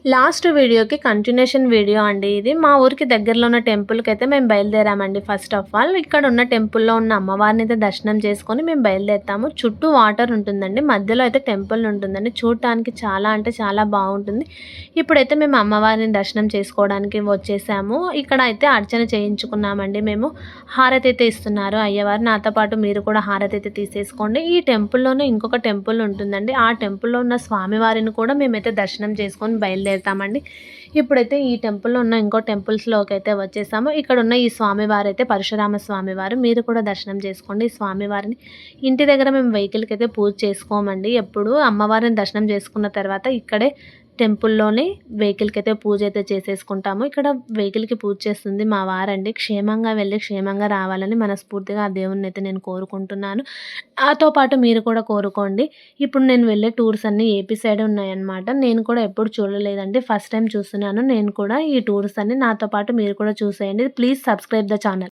Last వీడియోకి continuation video అండి ఇది. మా ఊరికి దగ్గరలో ఉన్న టెంపుల్‌కైతే మేము బయలుదేరామండి. ఫస్ట్ ఆఫ్ ఆల్ ఇక్కడ ఉన్న టెంపుల్‌లో ఉన్న అమ్మవారిని అయితే దర్శనం చేసుకొని మేము బయలుదేరుతాము. చుట్టూ వాటర్ ఉంటుందండి. మధ్యలో అయితే టెంపుల్ ఉంటుందండి. చూడటానికి చాలా అంటే చాలా బాగుంటుంది. ఇప్పుడైతే మేము అమ్మవారిని దర్శనం చేసుకోవడానికి వచ్చేసాము. ఇక్కడ అయితే అర్చన చేయించుకున్నామండి మేము. హారతి అయితే ఇస్తున్నారు అయ్యవారు. నాతో పాటు మీరు కూడా హారతి అయితే తీసేసుకోండి. ఈ టెంపుల్‌లోనే ఇంకొక టెంపుల్ ఉంటుందండి. ఆ టెంపుల్‌లో ఉన్న స్వామివారిని కూడా మేమైతే దర్శనం చేసుకొని బయలుదేరుతామండి. ఇప్పుడైతే ఈ టెంపుల్‌లో ఉన్న ఇంకో టెంపుల్స్‌లోకి అయితే వచ్చేసాము. ఇక్కడ ఉన్న ఈ స్వామివారు అయితే పరశురామ స్వామివారు. మీరు కూడా దర్శనం చేసుకోండి ఈ స్వామివారిని. ఇంటి దగ్గర మేము వెహికల్‌కి అయితే పూజ చేసుకోమండి. ఎప్పుడు అమ్మవారిని దర్శనం చేసుకున్న తర్వాత ఇక్కడే టెంపుల్‌లోనే వెహికల్‌కి అయితే పూజ అయితే చేసేసుకుంటాము. ఇక్కడ వెహికల్‌కి పూజ చేస్తుంది మా వారండి. క్షేమంగా వెళ్ళి క్షేమంగా రావాలని మనస్ఫూర్తిగా ఆ దేవుడినైతే నేను కోరుకుంటున్నాను. నాతో పాటు మీరు కూడా కోరుకోండి. ఇప్పుడు నేను వెళ్ళే టూర్స్ అన్నీ ఏపీ సైడే ఉన్నాయన్నమాట. నేను కూడా ఎప్పుడు చూడలేదండి. ఫస్ట్ టైమ్ చూస్తున్నాను. నేను కూడా ఈ టూర్స్ అన్నీ నాతో పాటు మీరు కూడా చూసేయండి. Please subscribe the channel.